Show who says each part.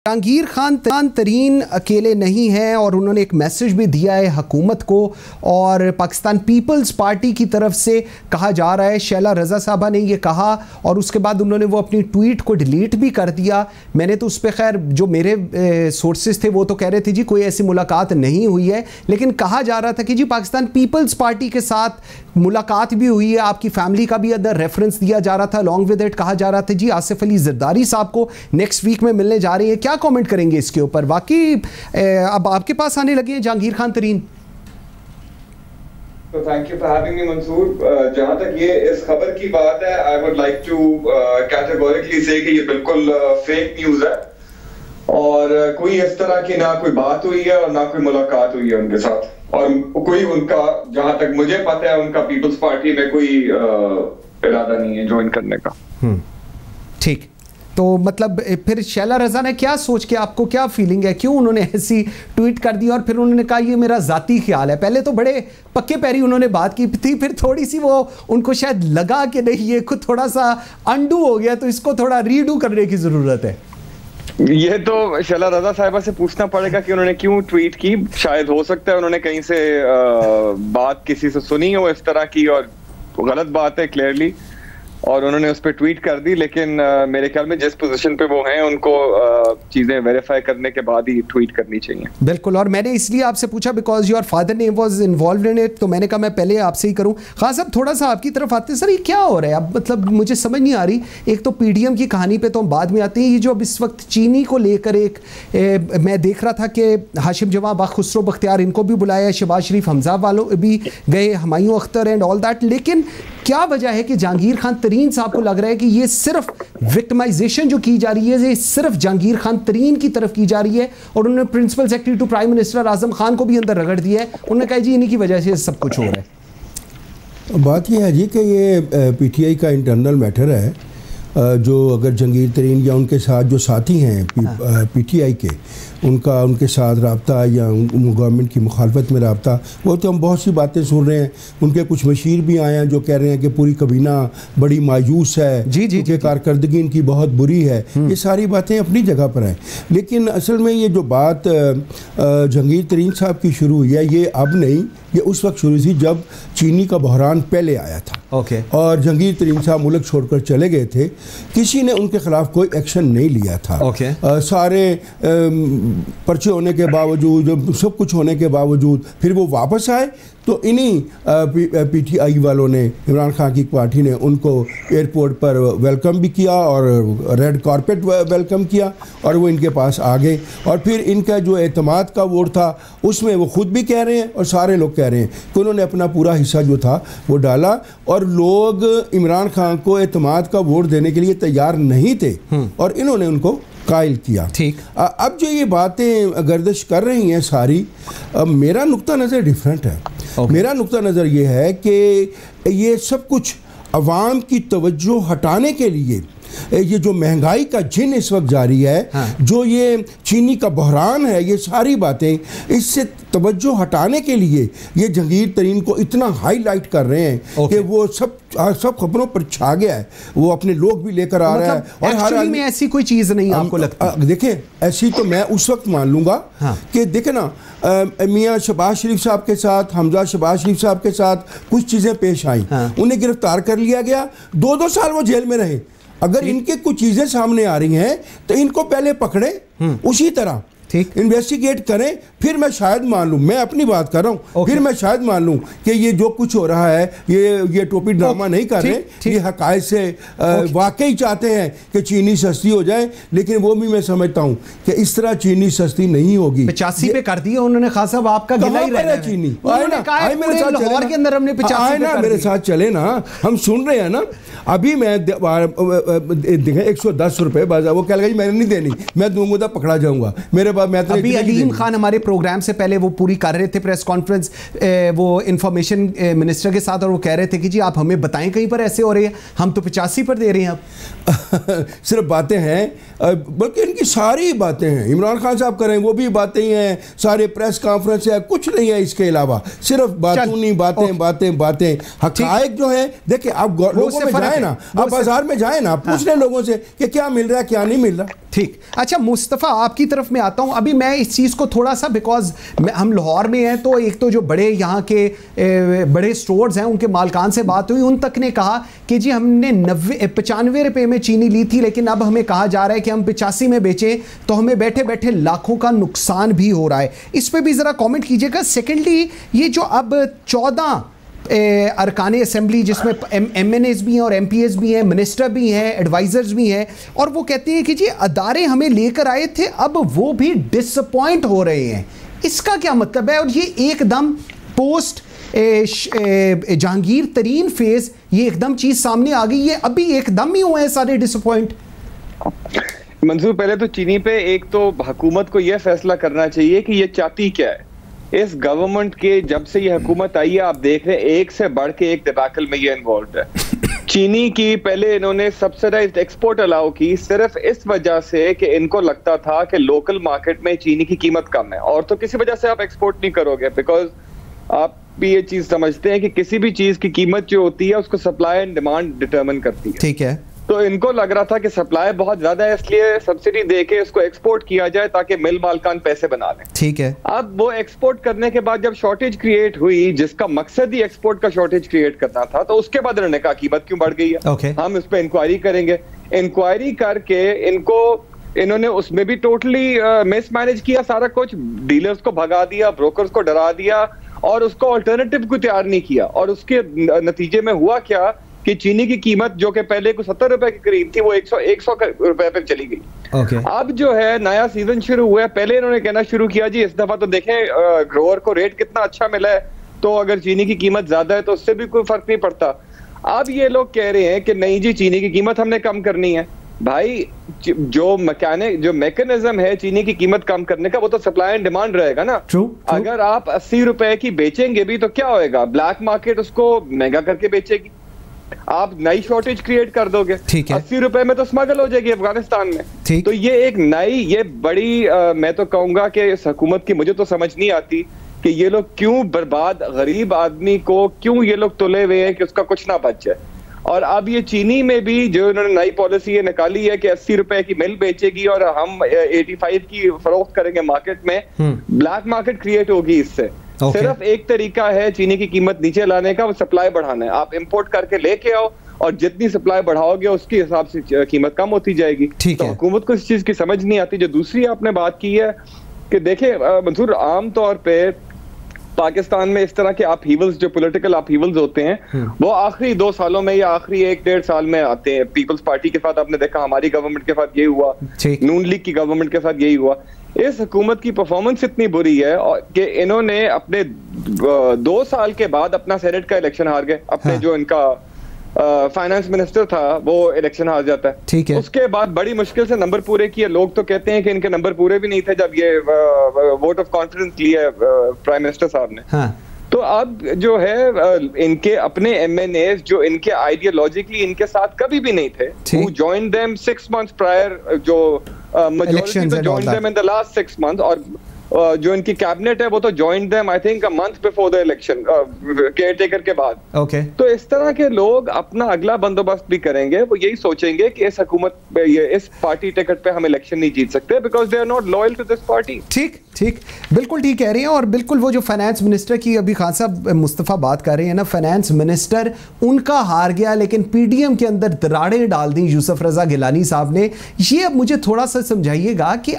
Speaker 1: جہانگیر خان ترین اکیلے نہیں ہیں اور انہوں نے ایک میسج بھی دیا ہے حکومت کو، اور پاکستان پیپلز پارٹی کی طرف سے کہا جا رہا ہے، شیلا رضا صاحبہ نے یہ کہا اور اس کے بعد انہوں نے وہ اپنی ٹویٹ کو ڈیلیٹ بھی کر دیا۔ میں نے تو اس پہ خیر جو میرے سورسز تھے وہ تو کہہ رہے تھے جی کوئی ایسی ملاقات نہیں ہوئی ہے، لیکن کہا جا رہا تھا کہ جی پاکستان پیپلز پارٹی کے ساتھ ملاقات بھی ہوئی ہے، آپ کی فیملی کا بھی ادھر ریفرنس دیا جا رہا تھا، along with it کہا جا رہا تھا جی آصف علی زرداری صاحب کو نیکسٹ ویک میں ملنے جا رہے ہیں۔ کیا کامنٹ کریں گے اس کے اوپر؟ واقعی اب آپ کے پاس آنے لگے ہیں جہانگیر خان ترین؟
Speaker 2: تو thank you for having me Mansoor. جہاں تک یہ اس خبر کی بات ہے، I would like to categorically say کہ یہ بالکل فیک نیوز ہے اور کوئی اس طرح کی نہ کوئی بات ہوئی ہے اور نہ کوئی ملاقات ہوئی ہے ان کے ساتھ، اور کوئی ان کا جہاں تک مجھے پتہ ہے ان کا پیپلز پارٹی میں کوئی ارادہ نہیں ہے جوائن کرنے کا۔
Speaker 1: ٹھیک، تو مطلب پھر شیلا رضا نے کیا سوچ کے، آپ کو کیا فیلنگ ہے، کیوں انہوں نے ایسی ٹویٹ کر دی اور پھر انہوں نے کہا یہ میرا ذاتی خیال ہے؟ پہلے تو بڑے پکے پیری انہوں نے بات کی تھی، پھر تھوڑی سی وہ ان کو شاید لگا کہ نہیں یہ خود تھوڑا سا انڈو ہو گیا تو اس کو تھوڑا ریڈو کرنے کی ضرورت ہے۔
Speaker 2: یہ تو شیلا رضا صاحبہ سے پوچھنا پڑے گا کہ انہوں نے کیوں ٹویٹ کی۔ شاید ہو سکتا ہے انہوں نے کہیں سے بات کسی سے سنی ہو اس طرح کی، اور غلط بات ہے کلیئرلی، اور انہوں نے اس پہ ٹویٹ کر دی، لیکن میرے خیال میں جس پوزیشن پہ وہ ہیں ان کو چیزیں ویریفائی کرنے کے بعد ہی ٹویٹ کرنی چاہیے۔ بالکل، اور میں نے اس لیے آپ سے پوچھا because your father name was involved in it, تو میں نے کہا میں پہلے آپ سے ہی کروں۔ خان صاحب تھوڑا سا آپ کی طرف آتے ہیں، سر یہ کیا ہو رہا ہے اب؟ مطلب مجھے سمجھ نہیں آ رہی۔ ایک تو پی ڈی ایم کی کہانی پہ تو ہم بعد میں آتے ہیں، یہ جو اب اس وقت چینی کو لے کر ایک میں دیکھ رہا تھا کہ ہاشم جمعہ خسرو بختیار ان کو بھی بلایا، شہباز شریف حمزہ والوں بھی گئے، Humayun Akhtar and all that, لیکن کیا وجہ ہے کہ جہانگیر خان ترین صاحب کو لگ رہا ہے کہ یہ صرف وکٹمائزیشن جو کی جا رہی ہے یہ صرف جہانگیر خان ترین کی طرف کی جا رہی ہے، اور انہوں نے principal secretary to prime minister Azam Khan کو بھی اندر رگڑ دیا ہے، انہوں نے کہا جی انہی کی وجہ سے سب کچھ ہو رہا ہے؟
Speaker 3: بات یہ ہے جی کہ یہ پی ٹی آئی کا انٹرنل میٹر ہے، جو اگر جہانگیر ترین یا ان کے ساتھ جو ساتھی ہیں پی ٹی آئی کے، ان کے ساتھ رابطہ یا گورنمنٹ کی مخالفت میں رابطہ، وہ تو ہم بہت سی باتیں سن رہے ہیں، ان کے کچھ مشیر بھی آئے ہیں جو کہہ رہے ہیں کہ پوری کابینہ بڑی مایوس ہے، کہ کارکردگی ان کی بہت بری ہے۔ یہ ساری باتیں اپنی جگہ پر ہیں، لیکن اصل میں یہ جو بات جہانگیر ترین صاحب کی شروع ہوئی ہے یہ اب نہیں، یہ اس وقت شروع تھی جب چینی کا بحران پہلے آیا تھا اور جہانگیر ترین صاحب ملک چھوڑ کر چلے گئے تھے، کسی نے ان کے خلاف کوئی ایکشن نہیں لیا تھا۔ سارے پرچے ہونے کے باوجود، سب کچھ ہونے کے باوجود پھر وہ واپس آئے تو انہی پی ٹی آئی والوں نے، عمران خان کی پارٹی نے ان کو ایئرپورٹ پر ویلکم بھی کیا اور ریڈ کارپیٹ ویلکم کیا، اور وہ ان کے پاس آ گئے، اور پھر ان کا جو اعتماد کا ووٹ تھا اس میں وہ خود بھی کہہ رہے ہیں اور سارے لوگ کہہ رہے ہیں کہ انہوں نے اپنا پورا حصہ جو تھا وہ ڈالا، اور لوگ عمران خان کو اعتماد کا ووٹ دینے کے لیے تیار نہیں تھے اور انہوں نے ان کو قائل کیا۔ اب جو یہ باتیں گردش کر رہی ہیں ساری، میرا نقطہ نظر ڈیفرنٹ ہے۔ میرا نقطہ نظر یہ ہے کہ یہ سب کچھ عوام کی توجہ ہٹانے کے لیے، یہ جو مہنگائی کا جن اس وقت جاری ہے، جو یہ چینی کا بحران ہے، یہ ساری باتیں اس سے توجہ ہٹانے کے لیے یہ جہانگیر ترین کو اتنا ہائی لائٹ کر رہے ہیں کہ وہ سب خبروں پر چھا گیا ہے، وہ اپنے لوگ بھی لے کر آ رہا ہے، اور ہر آدمی میں
Speaker 1: ایسی کوئی چیز نہیں آپ کو لگتا؟
Speaker 3: دیکھیں ایسی تو میں اس وقت مان لوں گا کہ دیکھیں نا، میاں شہباز شریف صاحب کے ساتھ، حمزہ شہباز شریف صاحب کے ساتھ کچھ چیزیں پیش آئیں، انہیں گرفتار کر لیا گیا، 2 سال وہ جیل میں رہے۔ اگر ان کے کچھ چیزیں سامنے آ رہی ہیں تو ان کو پہلے پکڑیں، اسی طرح انویسٹیگیٹ کریں، پھر میں شاید مان لوں، میں اپنی بات کر رہا ہوں، پھر میں شاید مان لوں کہ یہ جو کچھ ہو رہا ہے یہ ٹوپی ڈرامہ نہیں کر رہے، یہ حقائق سے واقعی چاہتے ہیں کہ چینی سستی ہو جائے، لیکن وہ بھی میں سمجھتا ہوں کہ اس طرح چینی سستی نہیں ہوگی۔
Speaker 1: 85 پہ کر دیا انہوں نے، خان صاحب آپ کا گلہ ہی رہنا ہے
Speaker 3: چینی،
Speaker 1: میرے
Speaker 3: ساتھ چلے نا، ہم سن رہے ہیں نا، ابھی میں 110 روپے وہ کہہ لگا جی میں نے نہیں دینی، میں دوں گا تو پکڑا جاؤں گا، میرے بعد میں
Speaker 1: ابھی علیم خان ہمارے پروگرام سے پہلے وہ پوری کر رہے تھے پریس کانفرنس وہ انفارمیشن منسٹر کے ساتھ, اور وہ کہہ رہے تھے کہ جی آپ ہمیں بتائیں کہیں پر ایسے ہو رہے ہیں, ہم تو 85 پر دے رہے ہیں. اب
Speaker 3: صرف باتیں ہیں, بلکہ ان کی ساری باتیں ہیں. عمران خان صاحب کریں وہ بھی باتیں ہی ہیں, سارے پریس کانفرنس ہے, کچھ نہیں ہے اس کے علاوہ, صرف باتوں نہیں, باتیں باتیں باتیں. حقائق جو ہیں دیکھیں, آپ لوگوں میں جائیں نا, آپ بازار میں جائیں نا, پوچھ لیں لوگوں سے کہ کیا مل رہا ہے کیا نہیں مل رہا.
Speaker 1: ٹھیک, اچھا مصطفیٰ آپ کی طرف میں آتا ہوں. ابھی میں اس چیز کو تھوڑا سا, بیکاز ہم لاہور میں ہیں, تو ایک تو جو بڑے یہاں کے بڑے سٹورز ہیں ان کے مالکان سے بات ہوئی, ان تک نے کہا کہ جی ہم نے 95 روپے میں چینی لی تھی, لیکن اب ہمیں کہا جا رہا ہے کہ ہم 85 میں بیچیں, تو ہمیں بیٹھے بیٹھے لاکھوں کا نقصان بھی ہو رہا ہے. اس پہ بھی ذرا کامنٹ کیجئے گا. سیکنڈلی, یہ جو اب 14 ارکان اسمبلی جس میں ایم این ایز بھی ہیں اور ایم پی ایز بھی ہیں, منسٹر بھی ہیں, ایڈوائزرز بھی ہیں, اور وہ کہتے ہیں کہ جی ادارے ہمیں لے کر آئے تھے, اب وہ بھی ڈس اپوائنٹ ہو رہے ہیں. اس کا کیا مطلب ہے؟ اور یہ ایک دم پوسٹ جہانگیر ترین فیز یہ ایک دم چیز سامنے آ گئی, یہ ابھی ایک دم ہی ہوئے ہیں سارے ڈس اپوائنٹ.
Speaker 2: منظور, پہلے تو چینی پہ ایک تو حکومت کو یہ فیصلہ کرنا چاہیے کہ یہ چاہتی کیا ہے. اس گورنمنٹ کے جب سے یہ حکومت آئی ہے, آپ دیکھ رہے ہیں ایک سے بڑھ کے ایک ڈیباکل میں یہ انوالوڈ ہے. چینی کی پہلے انہوں نے سبسڈائزڈ ایکسپورٹ الاؤ کی صرف اس وجہ سے کہ ان کو لگتا تھا کہ لوکل مارکیٹ میں چینی کی قیمت کم ہے, اور تو کسی وجہ سے آپ ایکسپورٹ نہیں کرو گے, بیکاز آپ بھی یہ چیز سمجھتے ہیں کہ کسی بھی چیز کی قیمت جو ہوتی ہے اس کو سپلائی اینڈ ڈیمانڈ ڈٹرمن کرتی ہے.
Speaker 1: ٹھیک ہے,
Speaker 2: تو ان کو لگ رہا تھا کہ سپلائی بہت زیادہ ہے, اس لیے سبسڈی دے کے اس کو ایکسپورٹ کیا جائے تاکہ مل مالکان پیسے بنا لیں.
Speaker 1: ٹھیک ہے.
Speaker 2: اب وہ ایکسپورٹ کرنے کے بعد جب شارٹیج کریٹ ہوئی, جس کا مقصد ہی ایکسپورٹ کا شارٹیج کریٹ کرنا تھا, تو اس کے بعد انہوں نے کہا قیمت کیوں بڑھ گئی ہے, ہم اس پہ انکوائری کریں گے. انکوائری کر کے انہوں نے اس میں بھی ٹوٹلی مس مینج کیا سارا کچھ, ڈیلرز کو بھگا دیا, بروکرز کو ڈرا دیا, اور اس کو آلٹرنیٹیو کو تیار نہیں کیا. اور اس کے نتیجے میں ہوا کیا کہ چینی کی قیمت جو کہ پہلے کو 70 روپے کے قریب تھی, وہ 100 روپے پہ چلی گئی. اب جو ہے نیا سیزن شروع ہوا ہے, پہلے انہوں نے کہنا شروع کیا جی اس دفعہ تو دیکھیں گروور کو ریٹ کتنا اچھا ملا ہے, تو اگر چینی کی قیمت زیادہ ہے تو اس سے بھی کوئی فرق نہیں پڑتا. اب یہ لوگ کہہ رہے ہیں کہ نہیں جی چینی کی قیمت ہم نے کم کرنی ہے. بھائی جو میکانزم ہے چینی کی قیمت کم کرنے کا, وہ تو سپلائی اینڈ ڈیمانڈ رہے گا نا. اگر آپ 80 روپے کی بیچیں گے بھی تو کیا ہوئے گا, بلیک مارکیٹ اس کو مہنگا کر کے بیچے گی, آپ نئی شارٹیج کریٹ کر دو گے. 80 روپے میں تو اسمگل ہو جائے گی افغانستان میں. تو یہ ایک نئی, یہ بڑی, میں تو کہوں گا کہ اس حکومت کی مجھے تو سمجھ نہیں آتی کہ یہ لوگ کیوں برباد غریب آدمی کو کیوں یہ لوگ تلے ہوئے ہیں کہ اس کا کچھ نہ بچ جائے. اور اب یہ چینی میں بھی جو انہوں نے نئی پالیسی یہ نکالی ہے کہ 80 روپے کی مل بیچے گی اور ہم 85 کی فروخت کریں گے مارکیٹ میں, بلیک مارکیٹ کریٹ ہوگی اس سے. صرف ایک طریقہ ہے چینی کی قیمت نیچے لانے کا, وہ سپلائی بڑھانا ہے. آپ امپورٹ کر کے لے کے آؤ, اور جتنی سپلائی بڑھاؤ گے اس کے حساب سے قیمت کم ہوتی جائے گی. تو حکومت کو اس چیز کی سمجھ نہیں آتی. جو دوسری آپ نے بات کی ہے کہ دیکھیں منصور, عام طور پہ پاکستان میں اس طرح کے اپہیولز, جو پولیٹیکل اپہیولز ہوتے ہیں, وہ آخری 2 سالوں میں یا آخری 1-1.5 سال میں آتے ہیں. پیپلز پارٹی کے ساتھ آپ نے دیکھا, ہماری گورنمنٹ کے ساتھ یہی ہوا, نون لیگ کی گورنمنٹ کے ساتھ یہی ہوا. اس حکومت کی پرفارمنس اتنی بری ہے کہ انہوں نے اپنے 2 سال کے بعد اپنا سینٹ کا الیکشن ہار گئے. اپنے جو ان کا فائنانس منسٹر تھا وہ الیکشن ہار جاتا ہے. اس کے بعد بڑی مشکل سے نمبر پورے کیے. لوگ تو کہتے ہیں کہ ان کے نمبر پورے بھی نہیں تھے جب یہ ووٹ آف کانفیڈنس لیا پرائم منسٹر صاحب نے. تو اب جو ہے ان کے اپنے ایم این ایز جو ان کے آئیڈیالوجیکلی ان کے ساتھ کبھی بھی نہیں تھے, who joined them 6 months prior, جو majority تو joined them in the last 6 months, اور جو ان کی کیبنٹ ہے وہ تو joined them I think a month before the election, care taker کے بعد. تو اس طرح کے لوگ اپنا اگلا بندوبست بھی کریں گے. وہ یہی سوچیں گے کہ اس حکومت اس پارٹی ٹکٹ پہ ہم الیکشن نہیں جیت سکتے, because they are not loyal to this party.
Speaker 1: ٹھیک بالکل ٹھیک کہہ رہے ہیں. اور بالکل وہ جو فائنانس منسٹر کی ابھی خان صاحب مصطفیٰ بات کر رہے ہیں نا, فائنانس منسٹر ان کا ہار گیا, لیکن پی ڈی ایم کے اندر دراڑیں ڈال دیں یوسف رضا گیلانی صاحب نے. یہ اب مجھے تھوڑا سا سمجھائیے گا کہ